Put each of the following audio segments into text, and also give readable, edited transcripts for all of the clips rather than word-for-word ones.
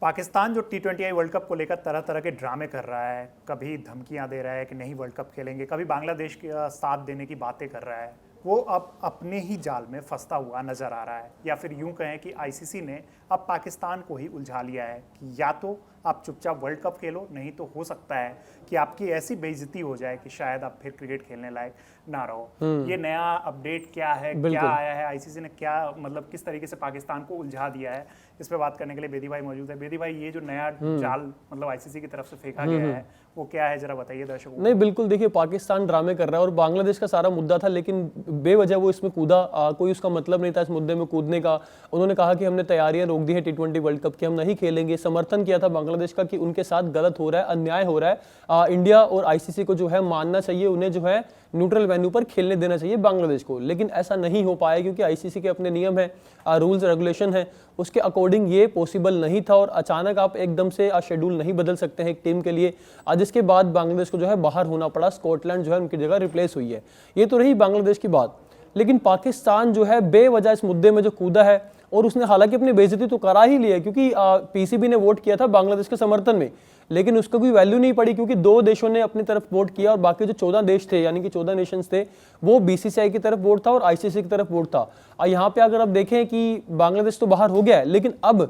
पाकिस्तान जो T20I world cup को लेकर तरह तरह के ड्रामे कर रहा है, कभी धमकियां दे रहा है कि नहीं वर्ल्ड कप खेलेंगे, कभी बांग्लादेश के साथ देने की बातें कर रहा है, वो अब अपने ही जाल में फंसता हुआ नजर आ रहा है। या फिर यूं कहें कि आईसीसी ने अब पाकिस्तान को ही उलझा लिया है कि या तो आप चुपचाप वर्ल्ड कप खेलो, नहीं तो हो सकता है कि आपकी ऐसी बेइज्जती हो जाए कि शायद आप फिर क्रिकेट खेलने लायक ना रहो। ये नया अपडेट क्या है, क्या आया है, आईसीसी ने क्या मतलब किस तरीके से पाकिस्तान को उलझा दिया है, इस पे बात करने के लिए बेदी भाई मौजूद है। बेदी भाई, ये जो नया जाल मतलब आईसीसी की तरफ से फेंका गया है वो क्या है, जरा बताइए दर्शकों को। नहीं, बिल्कुल, देखिए पाकिस्तान ड्रामे कर रहा है और बांग्लादेश का सारा मुद्दा था, लेकिन बेवजह वो इसमें कूदा, कोई उसका मतलब नहीं था इस मुद्दे में कूदने का। उन्होंने कहा कि हमने तैयारियां रोक दी है T20 वर्ल्ड कप की, हम नहीं खेलेंगे। समर्थन किया था बांग्लादेश का कि उनके साथ गलत हो रहा है, अन्याय हो रहा है। इंडिया और आईसीसी को जो है मानना चाहिए, उन्हें जो है न्यूट्रल वेन्यू पर खेलने देना चाहिए बांग्लादेश को, लेकिन ऐसा नहीं हो पाया क्योंकि आईसीसी के अपने नियम है, रूल्स रेगुलेशन है, उसके अकॉर्डिंग ये पॉसिबल नहीं था। और अचानक आप एकदम से शेड्यूल नहीं बदल सकते हैं एक टीम के लिए। जिसके बाद बांग्लादेश को जो है बाहर होना पड़ा, स्कॉटलैंड जो है उनकी जगह रिप्लेस हुई है। ये तो रही बांग्लादेश की बात, लेकिन पाकिस्तान जो है बेवजह इस मुद्दे में जो कूदा है, और उसने हालांकि अपनी बेइज्जती तो करा ही ली है क्योंकि पीसीबी ने वोट किया था बांग्लादेश के समर्थन में, लेकिन उसका कोई वैल्यू नहीं पड़ी क्योंकि 2 देशों ने अपनी तरफ वोट किया और बाकी जो 14 देश थे, यानी कि 14 नेशंस थे, वो बीसीसीआई की तरफ वोट था और आईसीसी की तरफ वोट था। और यहाँ पे अगर आप देखें कि बांग्लादेश तो बाहर हो गया है, लेकिन अब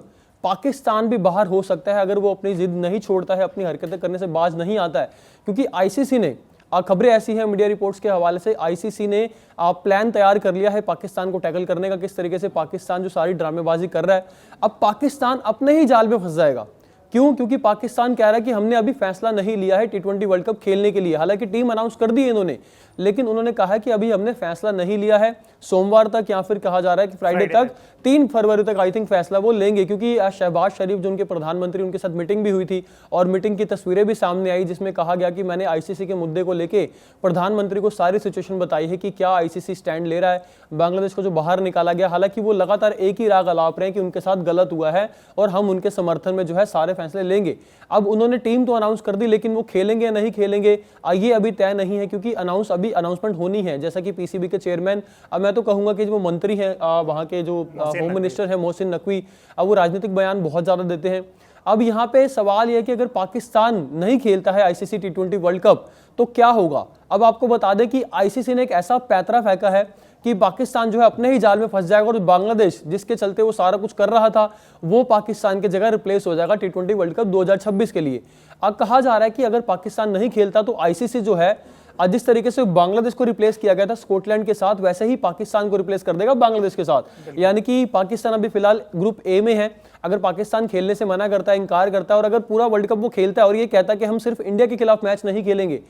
पाकिस्तान भी बाहर हो सकता है अगर वो अपनी जिद नहीं छोड़ता है, अपनी हरकतें करने से बाज नहीं आता है। क्योंकि आईसीसी ने, खबरें ऐसी हैं मीडिया रिपोर्ट्स के हवाले से, आईसीसी ने प्लान तैयार कर लिया है पाकिस्तान को टैकल करने का, किस तरीके से पाकिस्तान जो सारी ड्रामेबाजी कर रहा है। अब पाकिस्तान अपने ही जाल में फंस जाएगा। क्यों? क्योंकि पाकिस्तान कह रहा है कि हमने अभी फैसला नहीं लिया है T20 वर्ल्ड कप खेलने के लिए। हालांकि टीम अनाउंस कर दी है इन्होंने, लेकिन उन्होंने कहा है कि अभी हमने फैसला नहीं लिया है। सोमवार तक या फिर कहा जा रहा है कि फ्राइडे तक, 3 फरवरी तक आई थिंक फैसला वो लेंगे। क्योंकि शहबाज शरीफ जो उनके प्रधानमंत्री, उनके साथ मीटिंग भी हुई थी और मीटिंग की तस्वीरें भी सामने आई जिसमें कहा गया कि मैंने आईसीसी के मुद्दे को लेके प्रधानमंत्री को सारी सिचुएशन बताई है कि क्या आईसीसी स्टैंड ले रहा है। बांग्लादेश को जो बाहर निकाला गया, हालांकि वो लगातार एक ही राग अलाप रहे हैं कि उनके साथ गलत हुआ है और हम उनके समर्थन में जो है सारे फैसले लेंगे। अब उन्होंने टीम तो अनाउंस कर दी, लेकिन वो खेलेंगे या नहीं खेलेंगे ये अभी तय नहीं है क्योंकि अनाउंसमेंट होनी है। जैसा कि पीसीबी के चेयरमैन, अब मैं तो कहूंगा कि जो मंत्री हैं वहां के, जो होम मिनिस्टर है मोहसिन नकवी, अब वो राजनीतिक बयान बहुत ज्यादा देते हैं। अब यहाँ पे सवाल यह है कि अगर पाकिस्तान नहीं खेलता है आईसीसी T20 वर्ल्ड कप तो क्या होगा। अब आपको बता दें कि आईसीसी ने एक ऐसा पैंतरा फेंका है कि पाकिस्तान जो है अपने ही जाल में फंस जाएगा और बांग्लादेश, जिसके चलते वो सारा कुछ कर रहा था, वो पाकिस्तान की जगह रिप्लेस हो जाएगा T20 वर्ल्ड कप 2026 के लिए। अब कहा जा रहा है कि अगर पाकिस्तान नहीं खेलता तो आईसीसी जो है, जिस तरीके से बांग्लादेश को रिप्लेस किया गया था स्कॉटलैंड के साथ, वैसे ही पाकिस्तान को रिप्लेस कर देगा बांग्लादेश के साथ। यानी कि पाकिस्तान अभी फिलहाल ग्रुप ए में है। अगर पाकिस्तान खेलने से मना करता है, इंकार करता है, और अगर पूरा वर्ल्ड कप वो खेलता है और ये कहता है कि हम सिर्फ इंडिया के खिलाफ मैच नहीं खेलेंगे,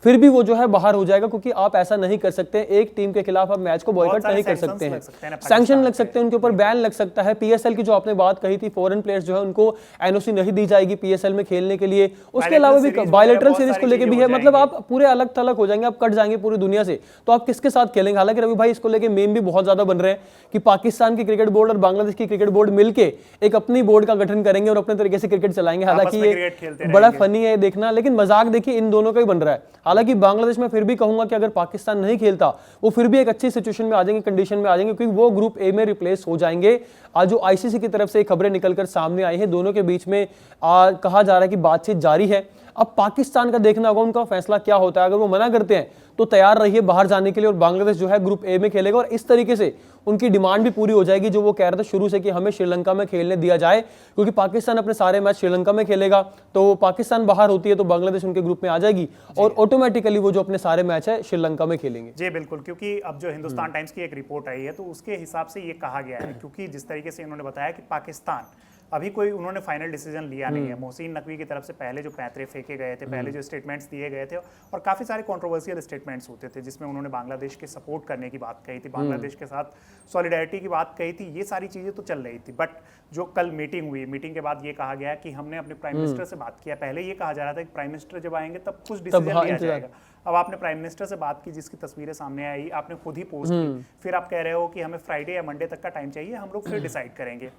फिर भी वो जो है बाहर हो जाएगा। क्योंकि आप ऐसा नहीं कर सकते, एक टीम के खिलाफ आप मैच को बॉयकॉट नहीं कर सकते हैं। सैंक्शन लग सकते हैं, उनके ऊपर बैन लग सकता है। पीएसएल की जो आपने बात कही थी, फॉरेन प्लेयर्स जो है उनको एनओसी नहीं दी जाएगी पीएसएल में खेलने के लिए। उसके अलावा भी बायलैटरल सीरीज को लेकर भी है, मतलब आप पूरे अलग थलग हो जाएंगे, आप कट जाएंगे पूरी दुनिया से। तो आप किसके साथ खेलेंगे? हालांकि रवि भाई, इसको लेकर मेम भी बहुत ज्यादा बन रहे हैं कि पाकिस्तान की क्रिकेट बोर्ड और बांग्लादेश की क्रिकेट बोर्ड मिलकर एक अपनी बोर्ड का गठन करेंगे और अपने तरीके से क्रिकेट चलाएंगे। हालांकि ये बड़ा फनी है देखना, लेकिन मजाक देखिए इन दोनों का ही बन रहा है। हालांकि बांग्लादेश में फिर भी कहूंगा कि अगर पाकिस्तान नहीं खेलता वो फिर भी एक अच्छी सिचुएशन में आ जाएंगे, कंडीशन में आ जाएंगे, क्योंकि वो ग्रुप ए में रिप्लेस हो जाएंगे। आज जो आईसीसी की तरफ से खबरें निकलकर सामने आई हैं, दोनों के बीच में कहा जा रहा है कि बातचीत जारी है। अब पाकिस्तान का देखना होगा उनका फैसला क्या होता है। अगर वो मना करते हैं तो तैयार रहिए बाहर जाने के लिए, और बांग्लादेश जो है ग्रुप ए में खेलेगा और इस तरीके से उनकी डिमांड भी पूरी हो जाएगी जो वो कह रहे थे शुरू से कि हमें श्रीलंका में खेलने दिया जाए, क्योंकि पाकिस्तान अपने सारे मैच श्रीलंका में खेलेगा। तो पाकिस्तान बाहर होती है तो बांग्लादेश उनके ग्रुप में आ जाएगी और ऑटोमेटिकली वो जो अपने सारे मैच है श्रीलंका में खेलेंगे। जी बिल्कुल, क्योंकि अब जो हिंदुस्तान टाइम्स की एक रिपोर्ट आई है तो उसके हिसाब से ये कहा गया है, क्योंकि जिस तरीके से इन्होंने बताया कि पाकिस्तान अभी कोई उन्होंने फाइनल डिसीजन लिया नहीं है। मोहसिन नकवी की तरफ से पहले जो पैंतरे फेंके गए थे, पहले जो स्टेटमेंट्स दिए गए थे, और काफ़ी सारे कंट्रोवर्शियल स्टेटमेंट्स होते थे जिसमें उन्होंने बांग्लादेश के सपोर्ट करने की बात कही थी, बांग्लादेश के साथ सॉलिडारिटी की बात कही थी, ये सारी चीज़ें तो चल रही थी। बट जो कल मीटिंग हुई, मीटिंग के बाद ये कहा गया कि हमने अपने प्राइम मिनिस्टर से बात किया। पहले ये कहा जा रहा था कि प्राइम मिनिस्टर जब आएंगे तब कुछ डिसीजन लिया जाएगा। अब आपने प्राइम मिनिस्टर से बात की, जिसकी तस्वीरें सामने आई, आपने खुद ही पोस्ट की, फिर आप कह रहे हो कि हमें फ्राइडे या मंडे तक का टाइम चाहिए, हम लोग फिर डिसाइड करेंगे।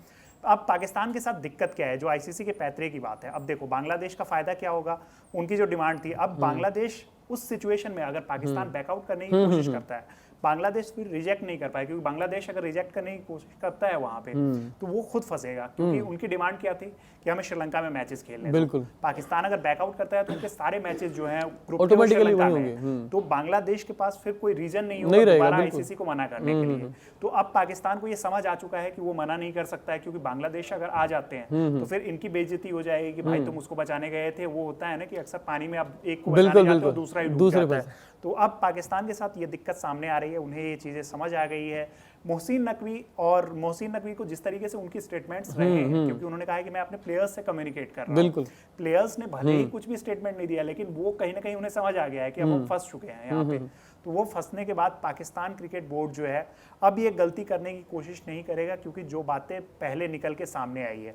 अब पाकिस्तान के साथ दिक्कत क्या है, जो आईसीसी के पैतरे की बात है। अब देखो बांग्लादेश का फायदा क्या होगा, उनकी जो डिमांड थी, अब बांग्लादेश उस सिचुएशन में अगर पाकिस्तान बैकआउट करने की कोशिश करता है, बांग्लादेश फिर रिजेक्ट नहीं कर पाए, क्योंकि बांग्लादेश अगर रिजेक्ट करने की कोशिश करता है वहां पे तो वो खुद फंसेगा, क्योंकि उनकी डिमांड क्या थी कि हमें श्रीलंका में मैचेस खेलने। बिल्कुल। पाकिस्तान अगर बैकआउट करता है तो उनके सारे मैचेस जो हैं ग्रुप ऑटोमेटिकली श्रीलंका वही में होंगे। तो बांग्लादेश के पास फिर कोई रीजन नहीं नहीं होगा रहेगा, दोबारा बिल्कुल। आईसीसी को मना करने के लिए। तो अब पाकिस्तान को ये समझ आ चुका है कि वो मना नहीं कर सकता है, क्योंकि बांग्लादेश अगर आ जाते हैं तो फिर इनकी बेइज्जती हो जाएगी कि भाई तुम उसको बचाने गए थे। वो होता है ना कि अक्सर पानी में अब एक को बचाने जाते हो दूसरा ही डूब जाता है। तो अब पाकिस्तान के साथ ये दिक्कत सामने आ रही है, उन्हें ये चीजें समझ आ गई है। मोहसिन नकवी को जिस तरीके से उनकी स्टेटमेंट्स रहे हैं, क्योंकि उन्होंने कहा है कि मैं अपने प्लेयर्स से कम्युनिकेट कर रहा हूं। प्लेयर्स ने भले ही कुछ भी स्टेटमेंट नहीं दिया, लेकिन वो कहीं ना कहीं उन्हें समझ आ गया है कि अब हम फंस चुके हैं यहाँ पे। तो वो फंसने के बाद पाकिस्तान क्रिकेट बोर्ड जो है अब ये गलती करने की कोशिश नहीं करेगा, क्योंकि जो बातें पहले निकल के सामने आई है,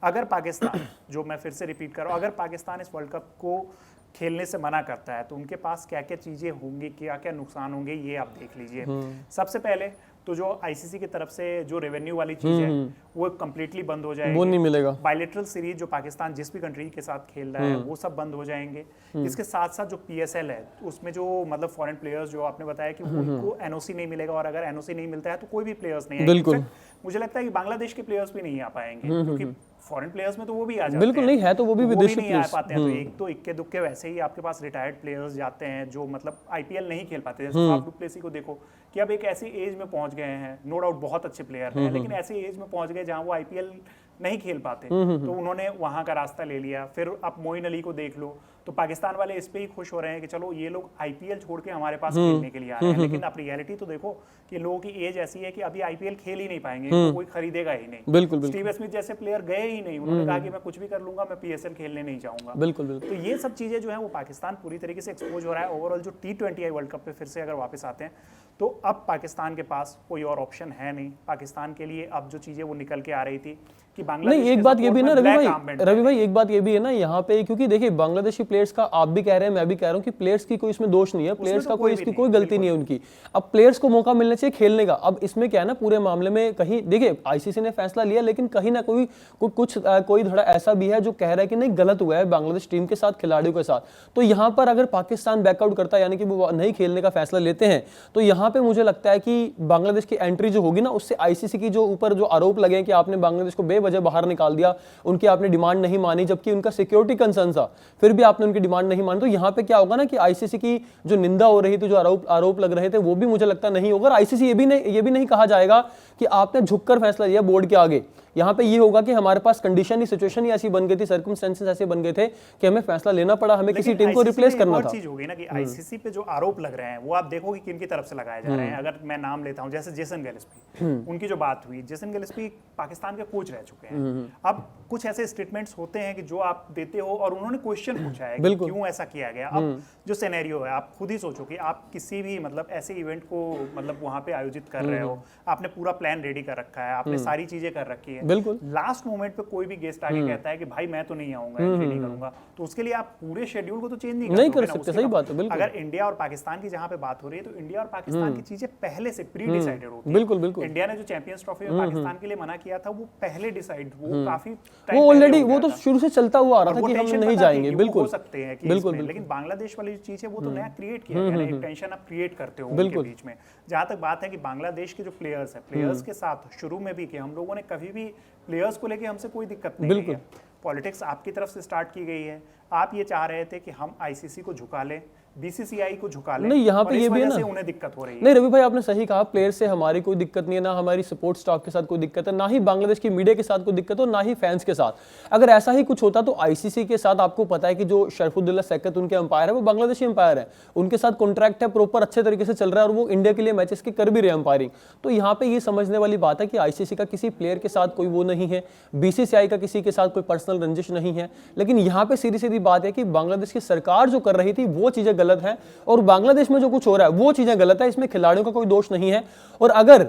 अगर पाकिस्तान जो मैं फिर से रिपीट कर रहा हूँ, अगर पाकिस्तान इस वर्ल्ड कप को खेलने से मना करता है तो उनके पास क्या क्या चीजें होंगी, क्या क्या नुकसान होंगे, ये आप देख लीजिए। सबसे पहले तो जो आईसीसी की तरफ से जो रेवेन्यू वाली चीज है वो कंप्लीटली बंद हो जाएगी, वो नहीं मिलेगा। बायलैटरल सीरीज जो पाकिस्तान जिस भी कंट्री के साथ खेल रहा है वो सब बंद हो जाएंगे। इसके साथ साथ जो पीएसएल है उसमें जो मतलब फॉरेन प्लेयर्स जो आपने बताया कि उनको एनओसी नहीं मिलेगा, और अगर एनओसी नहीं मिलता है तो कोई भी प्लेयर्स नहीं आएंगे। बिल्कुल। मुझे लगता है कि बांग्लादेश के प्लेयर्स भी नहीं आ पाएंगे, क्योंकि फॉरेन प्लेयर्स में तो वो भी आ जाते बिल्कुल हैं। नहीं है तो वो भी विदेशी नहीं आ पाते हैं। तो एक तो इक्के दुक्के वैसे ही आपके पास रिटायर्ड प्लेयर्स जाते हैं जो मतलब आईपीएल नहीं खेल पाते। जैसे फाफ डु प्लेसी को देखो कि अब एक ऐसी एज में पहुंच गए हैं, नो डाउट बहुत अच्छे प्लेयर हैं, लेकिन ऐसी एज में पहुंच गए जहां वो आईपीएल नहीं खेल पाते, तो उन्होंने वहां का रास्ता ले लिया। फिर आप मोइन अली को देख लो, तो पाकिस्तान वाले इस पे ही खुश हो रहे हैं कि चलो ये लोग आईपीएल छोड़ के हमारे पास खेलने के लिए आ रहे हैं, लेकिन आप रियलिटी तो देखो कि लोगों की एज ऐसी है कि अभी आईपीएल खेल ही नहीं पाएंगे, कोई खरीदेगा ही नहीं। बिल्कुल। स्टीव स्मिथ जैसे प्लेयर गए ही नहीं, उन्होंने कहा कि मैं कुछ भी कर लूंगा, मैं पीएसएल खेलने नहीं जाऊंगा। बिल्कुल। तो ये सब चीजें जो है वो पाकिस्तान पूरी तरीके से एक्सपोज हो रहा है। ओवरऑल जो T20 वर्ल्ड कप पे फिर से अगर वापस आते हैं तो अब पाकिस्तान के पास कोई और ऑप्शन है नहीं। पाकिस्तान के लिए अब जो चीजें वो निकल के आ रही थी कि बांग्लादेश नहीं, एक बात ये भी ना रवि भाई एक बात ये भी है ना यहाँ पे, क्योंकि देखिए बांग्लादेशी प्लेयर्स का आप भी कह रहे हैं, मैं भी कह रहा हूँ कि प्लेयर्स की कोई इसमें दोष नहीं है, प्लेयर्स का कोई इसकी कोई गलती नहीं है उनकी। अब प्लेयर्स को मौका मिलना चाहिए खेलने का। अब इसमें क्या है ना, पूरे मामले में कहीं देखिए आईसीसी ने फैसला लिया, लेकिन कहीं ना कोई धड़ा ऐसा भी है जो कह रहा है कि नहीं गलत हुआ है बांग्लादेश टीम के साथ, खिलाड़ियों के साथ। तो यहाँ पर अगर पाकिस्तान बैकआउट करता है, यानी कि वो नहीं खेलने का फैसला लेते हैं, तो यहाँ पे मुझे लगता है कि बांग्लादेश की एंट्री जो होगी ना, उससे आईसीसी की जो ऊपर जो आरोप लगे कि आपने बांग्लादेश को बेवजह बाहर निकाल दिया, उनकी आपने डिमांड नहीं मानी, जबकि उनका सिक्योरिटी कंसर्न था, फिर भी आपने उनकी डिमांड नहीं मानी, तो यहाँ पे क्या होगा ना कि आईसीसी की जो निंदा हो रही थी, जो आरोप लग रहे थे, वो भी मुझे लगता नहीं होगा। आईसीसी ये भी नहीं कहा जाएगा कि आपने झुककर फैसला लिया बोर्ड के आगे। यहाँ पे ये होगा कि हमारे पास कंडीशन ही, सिचुएशन ही ऐसी बन गई थी, सर्कमस्टेंसेस ऐसे बन गए थे कि हमें फैसला लेना पड़ा, हमें किसी टीम को रिप्लेस करना था। चीज होगी ना कि आईसीसी पे जो आरोप लग रहे हैं वो आप देखोगे किन की तरफ से लगाए जा रहे हैं। अगर मैं नाम लेता हूं जैसे जेसन गिलेस्पी, उनकी जो बात हुई, जेसन गिलेस्पी पाकिस्तान के कोच रह चुके हैं। अब कुछ ऐसे स्टेटमेंट्स होते हैं कि जो आप देते हो और उन्होंने क्वेश्चन पूछा है कि क्यों ऐसा किया गया। अब जो सिनेरियो है आप खुद ही सोचो कि आप किसी भी मतलब ऐसे इवेंट को मतलब वहां पे आयोजित कर रहे हो, आपने पूरा प्लान रेडी कर रखा है, आपने सारी चीजें कर रखी है, बिल्कुल लास्ट मोमेंट पे कोई भी गेस्ट आके कहता है कि भाई मैं तो नहीं आऊंगा, एंट्री नहीं करूंगा, तो उसके लिए आप पूरे शेड्यूल को तो चेंज नहीं कर सकते। सही बात है, बिल्कुल। अगर इंडिया और पाकिस्तान की जहां पे बात हो रही है तो इंडिया और पाकिस्तान की चीजें पहले से प्री डिसाइडेड होती है। बिल्कुल बिल्कुल। इंडिया ने जो चैंपियंस ट्रॉफी में पाकिस्तान के लिए मना किया था वो पहले डिसाइड, वो काफी वो ऑलरेडी वो तो शुरू से चलता हुआ आ रहा था कि हम नहीं जाएंगे। बिल्कुल हो सकते हैं कि बिल्कुल, लेकिन बांग्लादेश वाली जो चीज है वो तो नया क्रिएट किया गया है, एक टेंशन आप क्रिएट करते हो उनके बीच में। जहां तक बात है कि बांग्लादेश के जो प्लेयर्स है, प्लेयर्स के साथ शुरू में भी कि हम लोगों ने कभी भी प्लेयर्स को लेके हमसे कोई दिक्कत नहीं है। पॉलिटिक्स आपकी तरफ से स्टार्ट की गई है, आप ये चाह रहे थे कि हम आईसीसी को झुका लें, बीसीसीआई को झुका लें। नहीं, यहाँ पे ये भी है ना, उन्हें दिक्कत हो रही है। नहीं रवि भाई आपने सही कहा, प्लेयर से हमारी कोई दिक्कत नहीं है, ना हमारी सपोर्ट स्टाफ के साथ कोई दिक्कत है, ना ही बांग्लादेश की मीडिया के साथ कोई दिक्कत हो, ना ही फैंस के साथ। अगर ऐसा ही कुछ होता तो आईसीसी के साथ आपको पता है कि जो शरफुद्दौला सैकत उनके अंपायर है वो बांग्लादेशी अंपायर है, उनके साथ कॉन्ट्रैक्ट है, प्रॉपर अच्छे तरीके से चल रहा है और वो इंडिया के लिए मैचेस के कर भी रहे अंपायरिंग। तो यहाँ पे ये समझने वाली बात है कि आईसीसी का किसी प्लेयर के साथ कोई वो नहीं है, बीसीसीआई का किसी के साथ कोई पर्सनल रंजिश नहीं है। लेकिन यहाँ पे सीधी सीधी बात है कि बांग्लादेश की सरकार जो कर रही थी वो चीजें गलत है और बांग्लादेश में जो कुछ हो रहा है वो चीजें गलत है, इसमें खिलाड़ियों का कोई दोष नहीं है। और अगर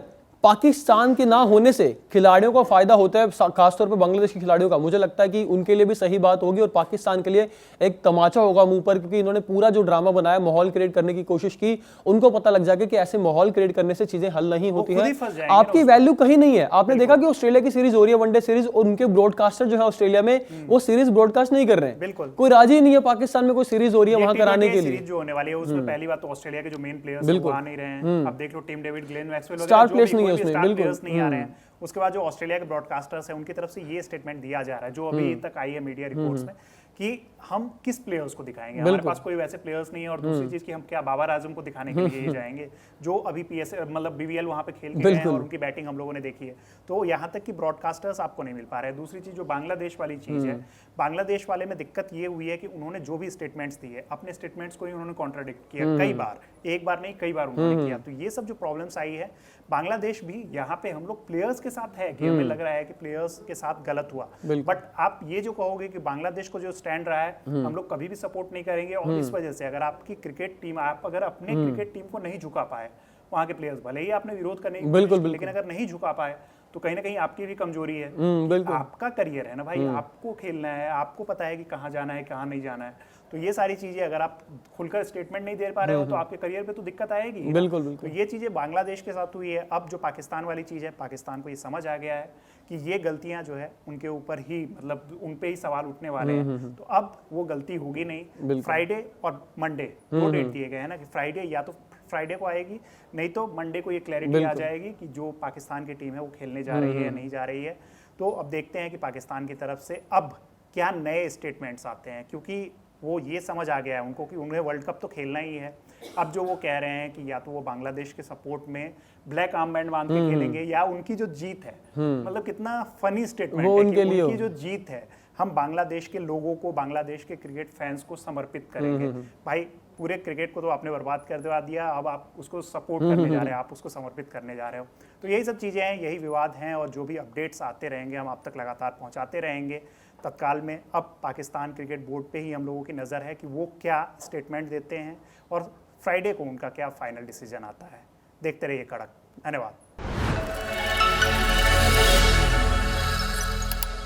पाकिस्तान के ना होने से खिलाड़ियों का फायदा होता है, खासतौर पर बांग्लादेश के खिलाड़ियों का। मुझे लगता है कि उनके लिए भी सही बात होगी और पाकिस्तान के लिए एक तमाचा होगा मुंह पर, क्योंकि इन्होंने पूरा जो ड्रामा बनाया, माहौल क्रिएट करने की कोशिश की, उनको पता लग जाएगा कि ऐसे माहौल क्रिएट करने से चीजें हल नहीं होती है, आपकी वैल्यू कहीं नहीं है। आपने देखा कि ऑस्ट्रेलिया की सीरीज हो रही है, वनडे सीरीज, और उनके ब्रॉडकास्टर जो है ऑस्ट्रेलिया में वो सीरीज ब्रॉडकास्ट नहीं कर रहे हैं, कोई राजी नहीं है पाकिस्तान में कोई सीरीज हो रही है वहां कराने के लिए। जो होने वाली है उसमें पहली बात तो ऑस्ट्रेलिया के जो मेन प्लेयर्स वो आ नहीं रहे हैं। अब देख लो टीम डेविड, ग्लेन मैक्सवेल वगैरह स्टार प्लेयर्स नहीं है उसमें, बिल्कुल नहीं आ रहे हैं। उसके बाद जो ऑस्ट्रेलिया के ब्रॉडकास्टर्स हैं उनकी तरफ से ये स्टेटमेंट दिया जा रहा है जो अभी तक आई है मीडिया रिपोर्ट्स में, कि हम किस प्लेयर्स को दिखाएंगे, हमारे पास कोई वैसे प्लेयर्स नहीं है, और दूसरी चीज कि हम क्या बाबर आजम को दिखाने के लिए जाएंगे जो अभी पीएस मतलब बीवीएल वहां पे खेल के गए हैं और उनकी बैटिंग हम लोगों ने देखी है। तो यहाँ तक कि ब्रॉडकास्टर्स आपको नहीं मिल पा रहे हैं। दूसरी चीज जो बांग्लादेश वाली चीज है, बांग्लादेश वाले में दिक्कत ये हुई है कि उन्होंने जो भी स्टेटमेंट्स दिए अपने स्टेटमेंट्स को ही उन्होंने कॉन्ट्राडिक्ट किया कई बार, एक बार नहीं कई बार उन्होंने किया। तो ये सब जो प्रॉब्लम्स आई है, बांग्लादेश भी यहाँ पे हम लोग प्लेयर्स के साथ है कि हमें लग रहा है कि प्लेयर्स के साथ गलत हुआ, बट आप ये जो कहोगे कि बांग्लादेश को जो स्टैंड रहा है हम लोग कभी भी सपोर्ट नहीं करेंगे। और इस वजह से अगर आपकी क्रिकेट टीम, आप अगर अपने क्रिकेट टीम को नहीं झुका पाए, वहां के प्लेयर्स भले ही आपने विरोध करने की कोशिश की, लेकिन अगर नहीं झुका पाए तो कहीं ना कहीं आपकी भी कमजोरी है। आपका करियर है ना भाई, आपको खेलना है, आपको पता है कि कहाँ जाना है कहाँ नहीं जाना है। तो ये सारी चीजें अगर आप खुलकर स्टेटमेंट नहीं दे पा रहे हो तो आपके करियर पे तो दिक्कत आएगी। बिल्कुल बिल्कुल। तो ये चीजें बांग्लादेश के साथ हुई है। अब जो पाकिस्तान वाली चीज है, पाकिस्तान को ये समझ आ गया है कि ये गलतियां जो है उनके ऊपर ही, मतलब उन पे ही सवाल उठने वाले हैं। तो अब वो गलती होगी नहीं। फ्राइडे और मंडे 2 डेट दिए गए हैं ना, कि फ्राइडे या तो फ्राइडे को आएगी, नहीं तो मंडे को ये क्लैरिटी आ जाएगी कि जो पाकिस्तान की टीम है वो खेलने जा रही है या नहीं जा रही है। तो अब देखते हैं कि पाकिस्तान की तरफ से अब क्या नए स्टेटमेंट्स आते हैं, क्योंकि वो ये समझ आ गया है उनको कि उन्हें वर्ल्ड कप तो खेलना ही है। अब जो वो कह रहे हैं कि या तो वो बांग्लादेश के सपोर्ट में ब्लैक आर्म बैंड बांध के खेलेंगे, या उनकी जो जीत है, मतलब कितना फनी स्टेटमेंट है कि उनकी जो जीत है हम बांग्लादेश के लोगों को, बांग्लादेश के क्रिकेट फैंस को समर्पित करेंगे। भाई पूरे क्रिकेट को तो आपने बर्बाद कर दिया, अब आप उसको सपोर्ट करने जा रहे हैं, आप उसको समर्पित करने जा रहे हो। तो यही सब चीज़ें हैं, यही विवाद हैं, और जो भी अपडेट्स आते रहेंगे हम आप तक लगातार पहुंचाते रहेंगे तत्काल में। अब पाकिस्तान क्रिकेट बोर्ड पे ही हम लोगों की नज़र है कि वो क्या स्टेटमेंट देते हैं और फ्राइडे को उनका क्या फाइनल डिसीजन आता है। देखते रहिए कड़क। धन्यवाद।